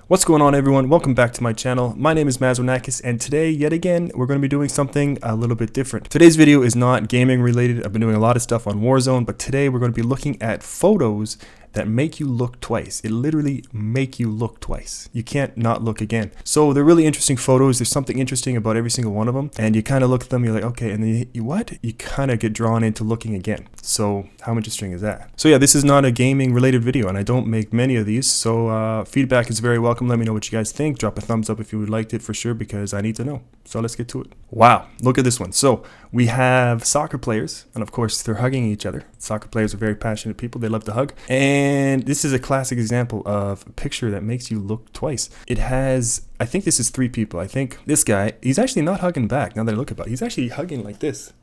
What's going on, everyone? Welcome back to my channel. My name is Mazonakis, and today, yet again, we're going to be doing something a little bit different. Today's video is not gaming related. I've been doing a lot of stuff on Warzone, but today we're going to be looking at photos that make you look twice. It literally make you look twice. You can't not look again. So they're really interesting photos. There's something interesting about every single one of them, and you kind of look at them, you're like, okay, and then you kind of get drawn into looking again. So how interesting is that? So yeah, this is not a gaming related video, and I don't make many of these, so feedback is very welcome. Let me know what you guys think. Drop a thumbs up if you would liked it for sure, because I need to know. So let's get to it. Wow, look at this one. So we have soccer players, and of course they're hugging each other. Soccer players are very passionate people. They love to hug. And this is a classic example of a picture that makes you look twice. It has, I think this is 3 people. I think this guy, he's actually not hugging back now that I look about it. He's actually hugging like this.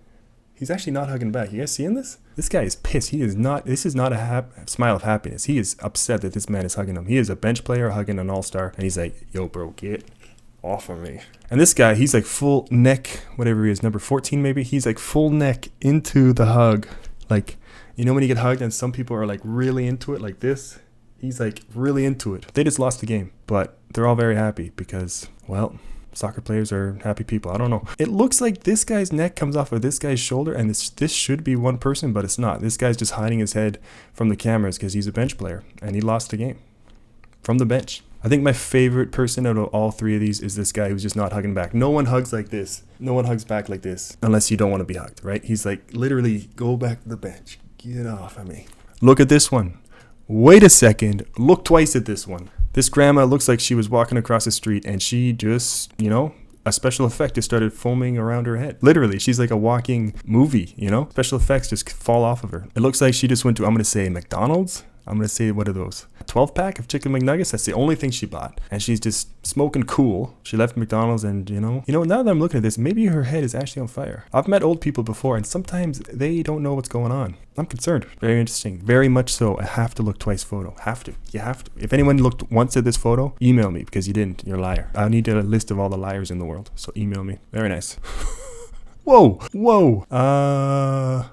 He's actually not hugging back. You guys seeing this? This guy is pissed. He is not, this is not a smile of happiness. He is upset that this man is hugging him. He is a bench player hugging an all-star, and he's like, yo bro, get off of me. And this guy, he's like full neck, whatever he is, number 14 maybe, he's like full neck into the hug. Like, you know when you get hugged and some people are like really into it like this? He's like really into it. They just lost the game, but they're all very happy because, well, soccer players are happy people. I don't know. It looks like this guy's neck comes off of this guy's shoulder, and this should be one person, but it's not. This guy's just hiding his head from the cameras because he's a bench player and he lost the game from the bench. I think my favorite person out of all 3 of these is this guy who's just not hugging back. No one hugs like this. No one hugs back like this unless you don't want to be hugged, right? He's like, literally, go back to the bench. Get off of me. Look at this one. Wait a second. Look twice at this one. This grandma looks like she was walking across the street and she just, you know, a special effect just started foaming around her head. Literally, she's like a walking movie, you know? Special effects just fall off of her. It looks like she just went to, I'm going to say McDonald's. I'm going to say, what are those? A 12-pack of chicken McNuggets? That's the only thing she bought. And she's just smoking cool. She left McDonald's and, you know, now that I'm looking at this, maybe her head is actually on fire. I've met old people before, and sometimes they don't know what's going on. I'm concerned. Very interesting. Very much so. A have to look twice photo. Have to. You have to. If anyone looked once at this photo, email me because you didn't. You're a liar. I need a list of all the liars in the world. So email me. Very nice. Whoa.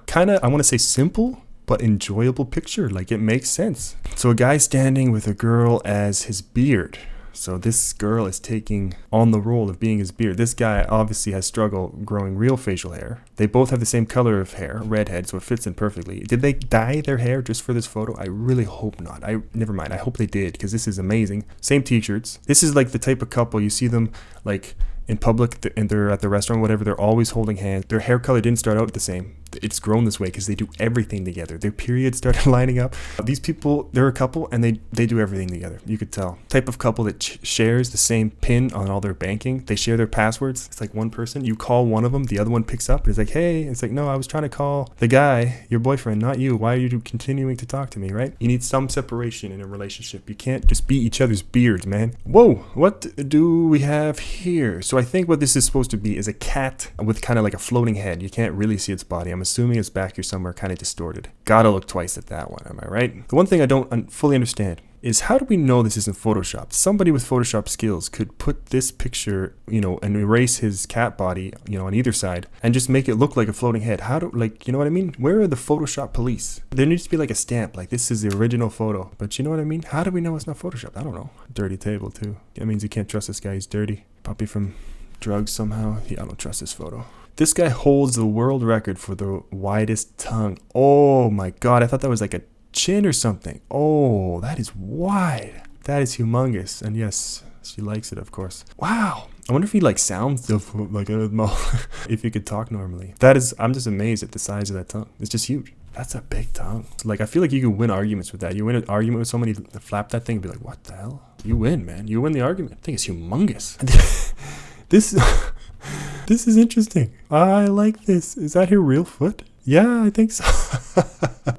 Kind of, I want to say simple, but enjoyable picture. Like, it makes sense. So a guy standing with a girl as his beard. So this girl is taking on the role of being his beard. This guy obviously has struggled growing real facial hair. They both have the same color of hair, redhead, so it fits in perfectly. Did they dye their hair just for this photo? I really hope not. Never mind. I hope they did, because this is amazing. Same t-shirts. This is like the type of couple you see them like in public and they're at the restaurant, whatever, they're always holding hands. Their hair color didn't start out the same. It's grown this way because they do everything together. Their periods started lining up. These people, they're a couple and they do everything together. You could tell. Type of couple that shares the same PIN on all their banking. They share their passwords. It's like one person. You call one of them, the other one picks up and it's like, hey, it's like, no, I was trying to call the guy, your boyfriend, not you. Why are you continuing to talk to me, right? You need some separation in a relationship. You can't just be each other's beards, man. Whoa, what do we have here? So I think what this is supposed to be is a cat with kind of like a floating head. You can't really see its body. I'm assuming it's back here somewhere, kind of distorted. Gotta look twice at that one, am I right? The one thing I don't fully understand is, how do we know this isn't Photoshopped? Somebody with Photoshop skills could put this picture, you know, and erase his cat body, you know, on either side and just make it look like a floating head. How do, like, you know what I mean? Where are the Photoshop police? There needs to be like a stamp, like this is the original photo. But you know what I mean? How do we know it's not Photoshopped? I don't know. Dirty table too. That means you can't trust this guy. He's dirty. Puppy from drugs somehow. Yeah, I don't trust this photo. This guy holds the world record for the widest tongue. Oh my God. I thought that was like a chin or something. Oh, that is wide. That is humongous. And yes, she likes it, of course. Wow. I wonder if he like sounds like a mouth. If he could talk normally. That is, I'm just amazed at the size of that tongue. It's just huge. That's a big tongue. Like, I feel like you could win arguments with that. You win an argument with somebody, flap that thing and be like, what the hell? You win, man. You win the argument. I think it's humongous. This is interesting. I like this. Is that her real foot? Yeah, I think so.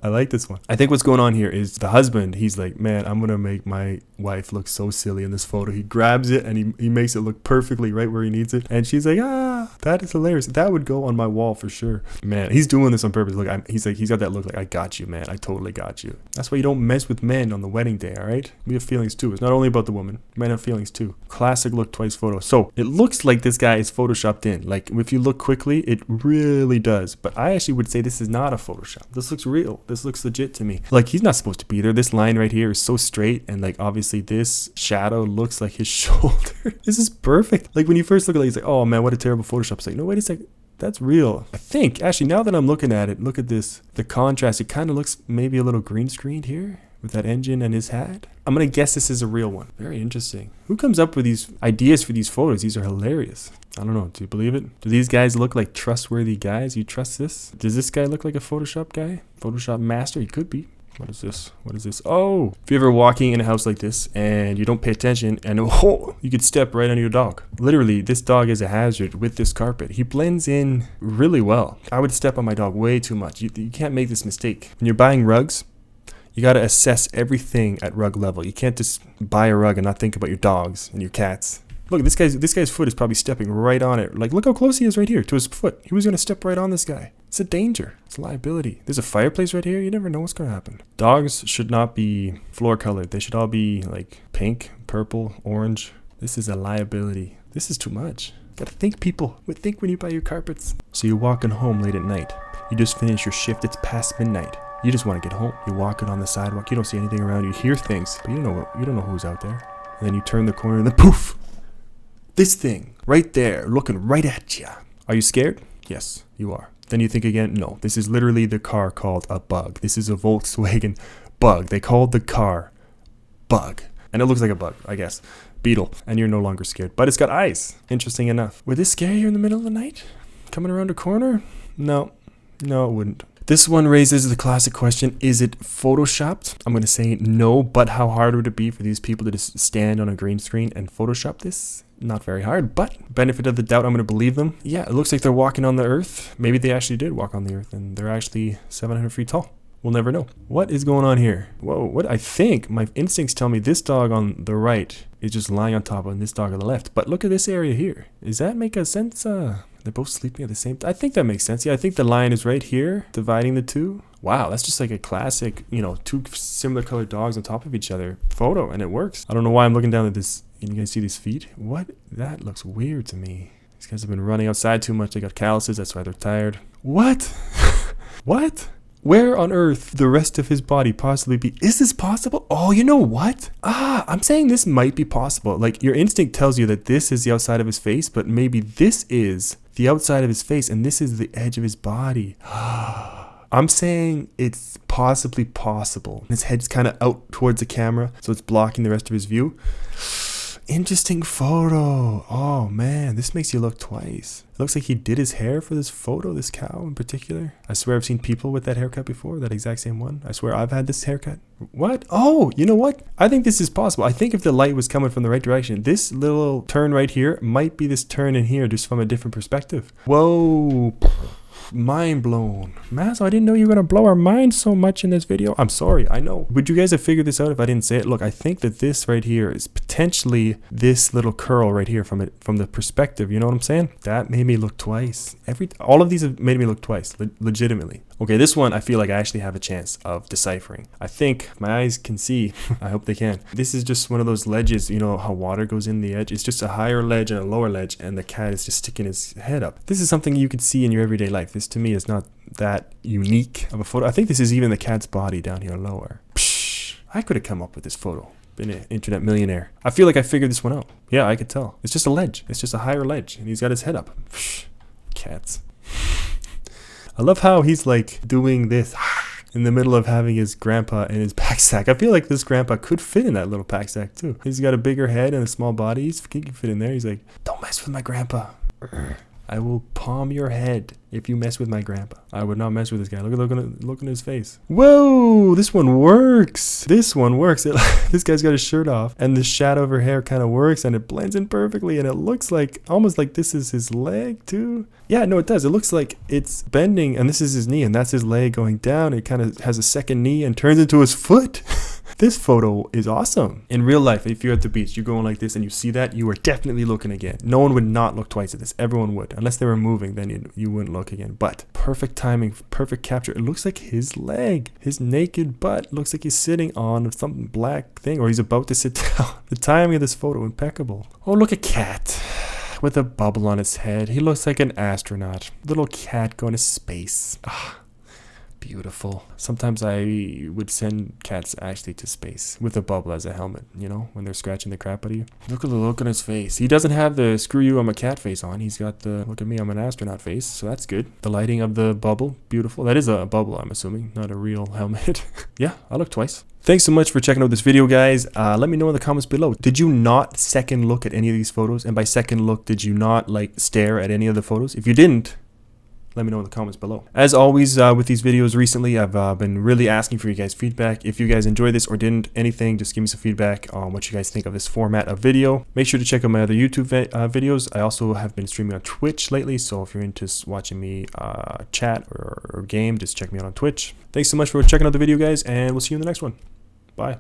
I like this one. I think what's going on here is the husband, he's like, man, I'm going to make my wife look so silly in this photo. He grabs it and he makes it look perfectly right where he needs it. And she's like, that is hilarious. That would go on my wall for sure. Man, he's doing this on purpose. Look, he's got that look like, I got you, man. I totally got you. That's why you don't mess with men on the wedding day, all right? We have feelings too. It's not only about the woman. Men have feelings too. Classic look twice photo. So it looks like this guy is Photoshopped in. Like, if you look quickly, it really does. But I actually would say this is not a Photoshop. Photoshop. This looks real. This looks legit to me. Like, he's not supposed to be there. This line right here is so straight, and like obviously this shadow looks like his shoulder. This is perfect. Like when you first look at it, he's like, oh man, what a terrible Photoshop. It's like, no, wait a second. That's real. I think, actually, now that I'm looking at it, look at this. The contrast, it kind of looks maybe a little green screened here with that engine and his hat. I'm going to guess this is a real one. Very interesting. Who comes up with these ideas for these photos? These are hilarious. I don't know. Do you believe it? Do these guys look like trustworthy guys? You trust this? Does this guy look like a Photoshop guy? Photoshop master? He could be. What is this? What is this? Oh, if you're ever walking in a house like this and you don't pay attention and oh, you could step right on your dog. Literally, this dog is a hazard with this carpet. He blends in really well. I would step on my dog way too much. You can't make this mistake. When you're buying rugs, you got to assess everything at rug level. You can't just buy a rug and not think about your dogs and your cats. Look, this guy's foot is probably stepping right on it. Like, look how close he is right here to his foot. He was going to step right on this guy. It's a danger. It's a liability. There's a fireplace right here. You never know what's going to happen. Dogs should not be floor colored. They should all be like pink, purple, orange. This is a liability. This is too much. Gotta think, people. Think when you buy your carpets. So you're walking home late at night. You just finished your shift. It's past midnight. You just want to get home. You're walking on the sidewalk. You don't see anything around. You hear things, but you don't know who's out there. And then you turn the corner and then poof! This thing right there looking right at you. Are you scared? Yes, you are. Then you think again, no, this is literally the car called a Bug. This is a Volkswagen Bug. They called the car Bug. And it looks like a bug, I guess. Beetle. And you're no longer scared. But it's got eyes. Interesting enough. Would this scare you in the middle of the night? Coming around a corner? No. No, it wouldn't. This one raises the classic question, is it photoshopped? I'm going to say no, but how hard would it be for these people to just stand on a green screen and Photoshop this? Not very hard, but benefit of the doubt, I'm going to believe them. Yeah, it looks like they're walking on the earth. Maybe they actually did walk on the earth and they're actually 700 feet tall. We'll never know. What is going on here? Whoa, what? I think my instincts tell me this dog on the right is just lying on top of this dog on the left. But look at this area here. Does that make a sense? They're both sleeping at the same time. I think that makes sense. Yeah, I think the line is right here, dividing the two. Wow, that's just like a classic, two similar colored dogs on top of each other photo, and it works. I don't know why I'm looking down at this. Can you guys see these feet? What? That looks weird to me. These guys have been running outside too much. They got calluses. That's why they're tired. What? What? Where on earth the rest of his body possibly be? Is this possible? Oh, you know what? I'm saying this might be possible. Like, your instinct tells you that this is the outside of his face, but maybe this is the outside of his face and this is the edge of his body. I'm saying it's possibly possible. His head's kind of out towards the camera, so it's blocking the rest of his view. Interesting photo. Oh man, this makes you look twice. It looks like he did his hair for this photo, this cow in particular. I swear I've seen people with that haircut before, that exact same one. I swear I've had this haircut. What? Oh, you know what? I think this is possible. I think if the light was coming from the right direction, this little turn right here might be this turn in here just from a different perspective. Whoa. Mind blown. Mazzo, I didn't know you were going to blow our minds so much in this video. I'm sorry, I know. Would you guys have figured this out if I didn't say it? Look, I think that this right here is potentially this little curl right here from the perspective. You know what I'm saying? That made me look twice. All of these have made me look twice, legitimately. Okay, this one I feel like I actually have a chance of deciphering. I think my eyes can see. I hope they can. This is just one of those ledges, you know how water goes in the edge? It's just a higher ledge and a lower ledge, and the cat is just sticking his head up. This is something you could see in your everyday life. This to me is not that unique of a photo. I think this is even the cat's body down here lower. Psh, I could have come up with this photo. Been an internet millionaire. I feel like I figured this one out. Yeah, I could tell. It's just a ledge. It's just a higher ledge, and he's got his head up. Psh, cats. I love how he's like doing this in the middle of having his grandpa in his pack sack. I feel like this grandpa could fit in that little pack sack too. He's got a bigger head and a small body. He can fit in there. He's like, don't mess with my grandpa. I will palm your head if you mess with my grandpa. I would not mess with this guy. Look at his face. Whoa, this one works. This one works. This guy's got his shirt off and the shadow of her hair kind of works and it blends in perfectly and it looks like almost like this is his leg too. Yeah, no, it does. It looks like it's bending and this is his knee and that's his leg going down. It kind of has a second knee and turns into his foot. This photo is awesome. In real life, if you're at the beach, you're going like this and you see that, you are definitely looking again. No one would not look twice at this. Everyone would. Unless they were moving, then you wouldn't look again. But perfect timing, perfect capture. It looks like his leg, his naked butt looks like he's sitting on some black thing or he's about to sit down. The timing of this photo, impeccable. Oh, look at cat with a bubble on its head. He looks like an astronaut. Little cat going to space. Beautiful. Sometimes I would send cats actually to space with a bubble as a helmet, you know, when they're scratching the crap out of you. Look at the look on his face. He doesn't have the screw you, I'm a cat face on. He's got the look at me, I'm an astronaut face, so that's good. The lighting of the bubble, beautiful. That is a bubble, I'm assuming, not a real helmet. Yeah, I look twice. Thanks so much for checking out this video, guys. Let me know in the comments below. Did you not second look at any of these photos? And by second look, did you not like stare at any of the photos? If you didn't, let me know in the comments below. As always, with these videos recently, I've been really asking for you guys' feedback. If you guys enjoyed this or didn't, anything, just give me some feedback on what you guys think of this format of video. Make sure to check out my other YouTube videos. I also have been streaming on Twitch lately, so if you're into watching me chat or game, just check me out on Twitch. Thanks so much for checking out the video, guys, and we'll see you in the next one. Bye.